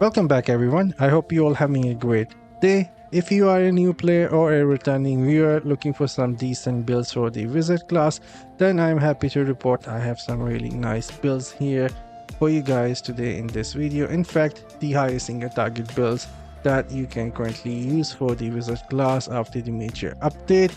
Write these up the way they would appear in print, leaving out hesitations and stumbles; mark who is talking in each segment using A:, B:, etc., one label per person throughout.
A: Welcome back everyone, I hope you all having a great day. If you are a new player or a returning viewer looking for some decent builds for the wizard class, then I'm happy to report I have some really nice builds here for you guys today in this video. In fact, the highest single target builds that you can currently use for the wizard class after the major update.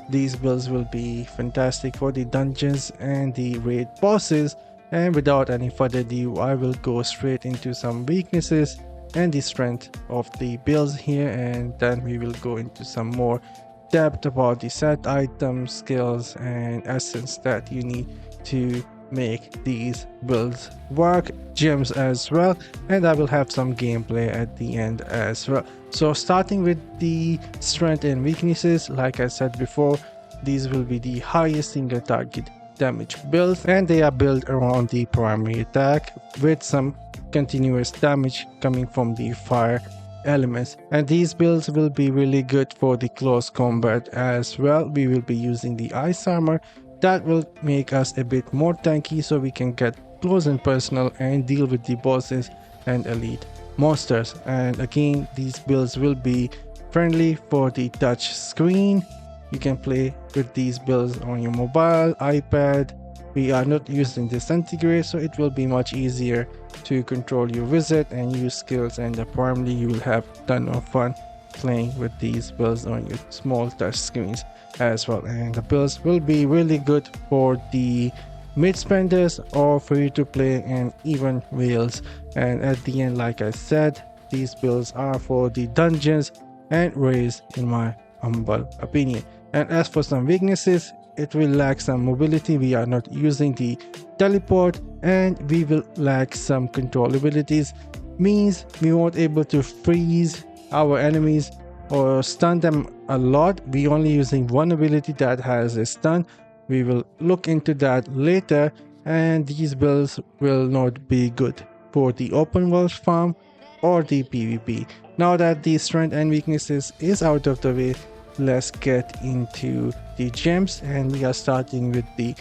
A: These builds will be fantastic for the dungeons and the raid bosses. And without any further ado, I will go straight into some weaknesses and the strength of the builds here, and then we will go into some more depth about the set items, skills and essence that you need to make these builds work, gems as well, and I will have some gameplay at the end as well. So starting with the strength and weaknesses, like I said before, these will be the highest single target damage builds, and they are built around the primary attack with some continuous damage coming from the fire elements. And these builds will be really good for the close combat as well. We will be using the ice armor that will make us a bit more tanky so we can get close and personal and deal with the bosses and elite monsters. And again, these builds will be friendly for the touch screen. You can play with these builds on your mobile, iPad. We are not using the centigrade, so it will be much easier to control your wizard and use skills, and primarily you will have a ton of fun playing with these builds on your small touch screens as well. And the builds will be really good for the mid spenders or for you to play and even whales. And at the end, like I said, these builds are for the dungeons and raids in my humble opinion. And as for some weaknesses, it will lack some mobility. We are not using the teleport, and we will lack some control abilities, means we won't able to freeze our enemies or stun them a lot. We only using one ability that has a stun. We will look into that later, and these builds will not be good for the open world farm or the PvP. Now that the strength and weaknesses is out of the way, let's get into the gems, and we are starting with the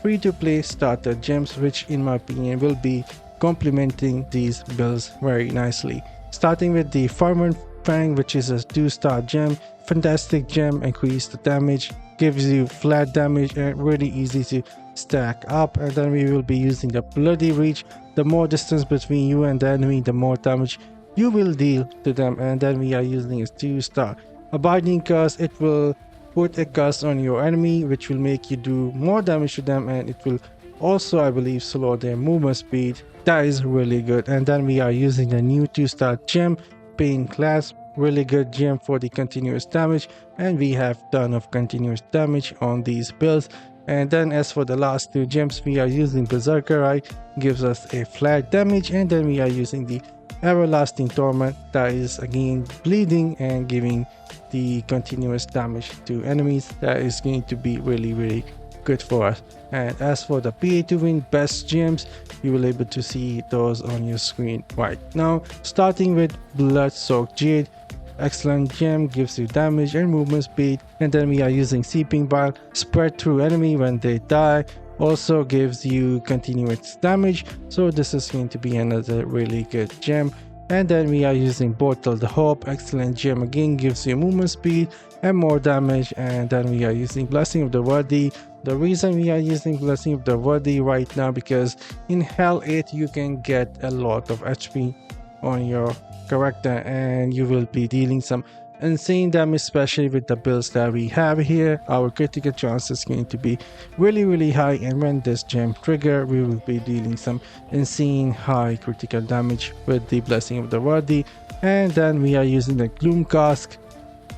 A: free to play starter gems, which in my opinion will be complementing these builds very nicely. Starting with the Farmer Fang, which is a 2-star gem, fantastic gem, increase the damage, gives you flat damage and really easy to stack up. And then we will be using the Bloody Reach. The more distance between you and the enemy, the more damage you will deal to them. And then we are using a 2-star Abiding Curse. It will put a curse on your enemy, which will make you do more damage to them, and it will also, I believe, slow their movement speed. That is really good. And then we are using the new 2-star gem, Pain Clasp, really good gem for the continuous damage, and we have ton of continuous damage on these builds. And then as for the last two gems, we are using Berserker Eye, gives us a flat damage, and then we are using the Everlasting Torment, that is again bleeding and giving the continuous damage to enemies. That is going to be really good for us. And as for the pay to win best gems, you will able to see those on your screen right now. Starting with Blood Soaked Jade, excellent gem, gives you damage and movement speed. And then we are using Seeping Bile, spread through enemy when they die, also gives you continuous damage. So this is going to be another really good gem. And then we are using Bottle the Hope, excellent gem, again gives you movement speed and more damage. And then we are using Blessing of the Worthy. The reason we are using Blessing of the Worthy right now, because in Hell 8 you can get a lot of HP on your character and you will be dealing some insane damage, especially with the builds that we have here. Our critical chance is going to be really high, and when this gem trigger, we will be dealing some insane high critical damage with the Blessing of the Worthy. And then we are using the Gloom Cask,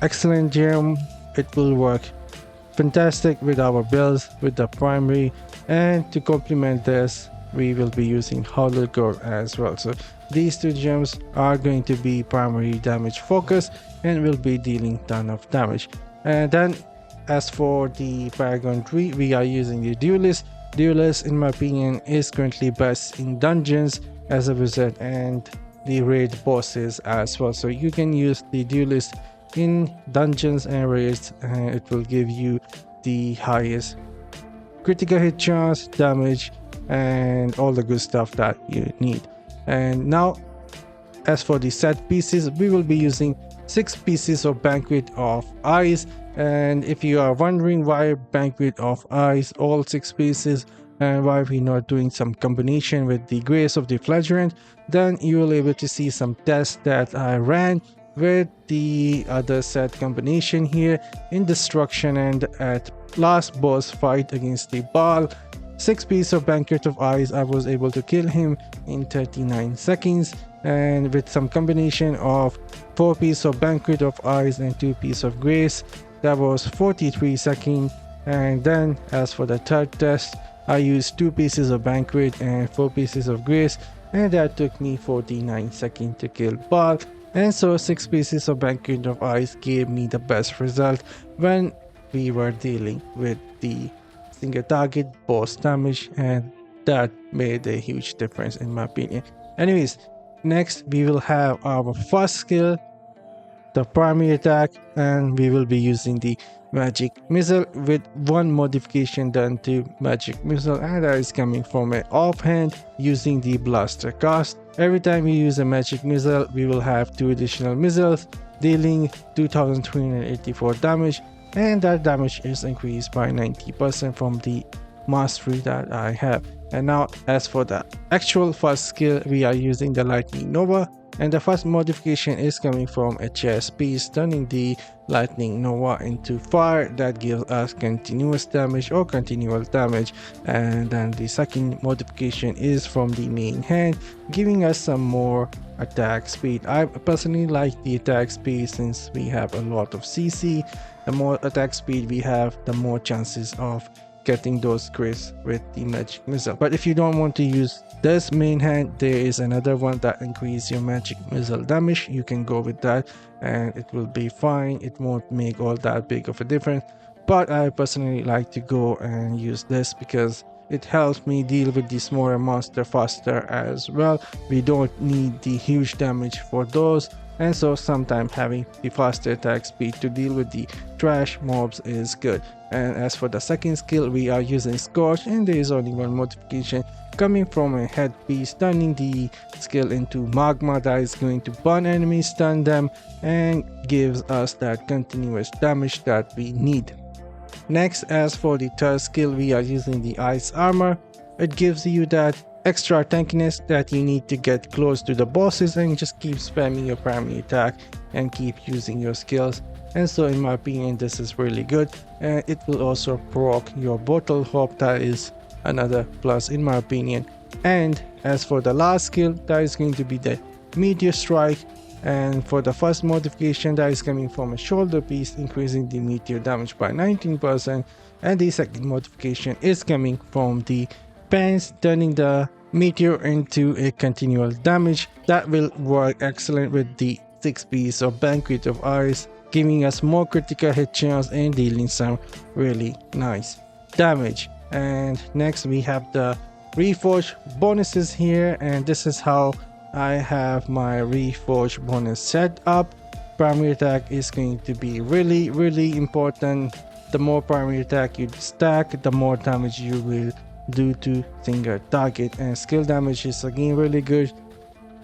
A: excellent gem. It will work fantastic with our builds with the primary, and to complement this we will be using Howler Gore as well. So these two gems are going to be primary damage focus and will be dealing ton of damage. And then as for the Paragon Tree, we are using the Duelist. Duelist in my opinion is currently best in dungeons as a wizard and the raid bosses as well. So you can use the Duelist in dungeons and raids, and it will give you the highest critical hit chance, damage, and all the good stuff that you need. And now as for the set pieces, we will be using 6 pieces of Banquet of Eyes. And if you are wondering why Banquet of Eyes, all 6 pieces, and why we're not doing some combination with the Grace of the Flagellant, then you will be able to see some tests that I ran with the other set combination here in Destruction, and at last boss fight against the Baal, 6 pieces of Banquet of Eyes, I was able to kill him in 39 seconds, and with some combination of 4 pieces of Banquet of Eyes and 2 pieces of Grace, that was 43 seconds. And then as for the third test, I used 2 pieces of Banquet and 4 pieces of Grace, and that took me 49 seconds to kill Baal. And so 6 pieces of Banquet of Eyes gave me the best result when we were dealing with the single target boss damage, and that made a huge difference in my opinion. Anyways, next we will have our first skill, the primary attack, and we will be using the magic missile with 1 modification done to magic missile, and that is coming from an offhand using the blaster cast. Every time we use a magic missile, we will have 2 additional missiles dealing 2384 damage, and that damage is increased by 90% from the mastery that I have. And now as for the actual first skill, we are using the Lightning Nova, and the first modification is coming from a chess piece, turning the Lightning Nova into fire. That gives us continuous damage or continual damage. And then the second modification is from the main hand, giving us some more attack speed. I personally like the attack speed since we have a lot of CC. The more attack speed we have, the more chances of getting those crits with the magic missile. But if you don't want to use this main hand, there is another one that increases your magic missile damage. You can go with that and it will be fine. It won't make all that big of a difference, but I personally like to go and use this because it helps me deal with the smaller monster faster as well. We don't need the huge damage for those, and so sometimes having the faster attack speed to deal with the trash mobs is good. And as for the second skill, we are using Scorch, and there is only 1 modification coming from a headpiece, turning the skill into magma that is going to burn enemies, stun them, and gives us that continuous damage that we need. Next, as for the third skill, we are using the Ice Armor. It gives you that extra tankiness that you need to get close to the bosses and just keep spamming your primary attack and keep using your skills. And so in my opinion, this is really good, and it will also proc your bottle hop. That is another plus in my opinion. And as for the last skill, that is going to be the Meteor Strike, and for the first modification, that is coming from a shoulder piece, increasing the meteor damage by 19%, and the second modification is coming from the pants, turning the meteor into a continual damage. That will work excellent with the 6 pieces of Banquet of Eyes, giving us more critical hit chance and dealing some really nice damage. And next we have the Reforge bonuses here, and this is how I have my Reforge bonus set up. Primary attack is going to be really important. The more primary attack you stack, the more damage you will do to single target, and skill damage is again really good.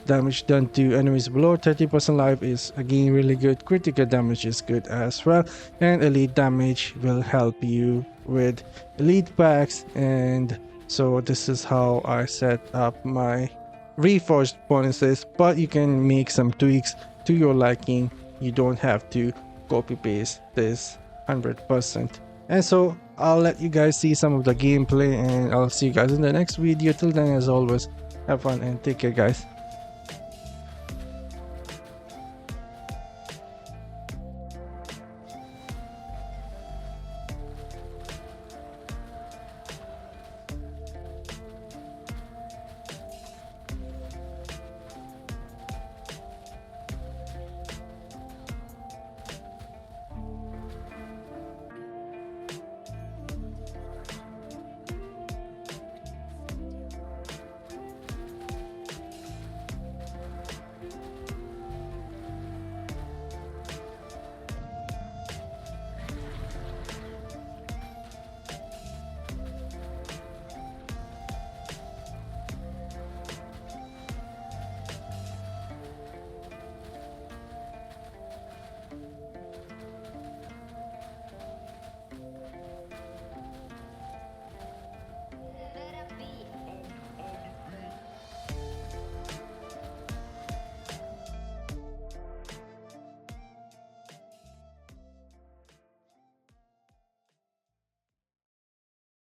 A: Damage done to enemies below 30% life is again really good. Critical damage is good as well, and elite damage will help you with elite packs. And so this is how I set up my Reforged bonuses, but you can make some tweaks to your liking. You don't have to copy paste this 100%. And so I'll let you guys see some of the gameplay, and I'll see you guys in the next video. Till then, as always, have fun and take care, guys.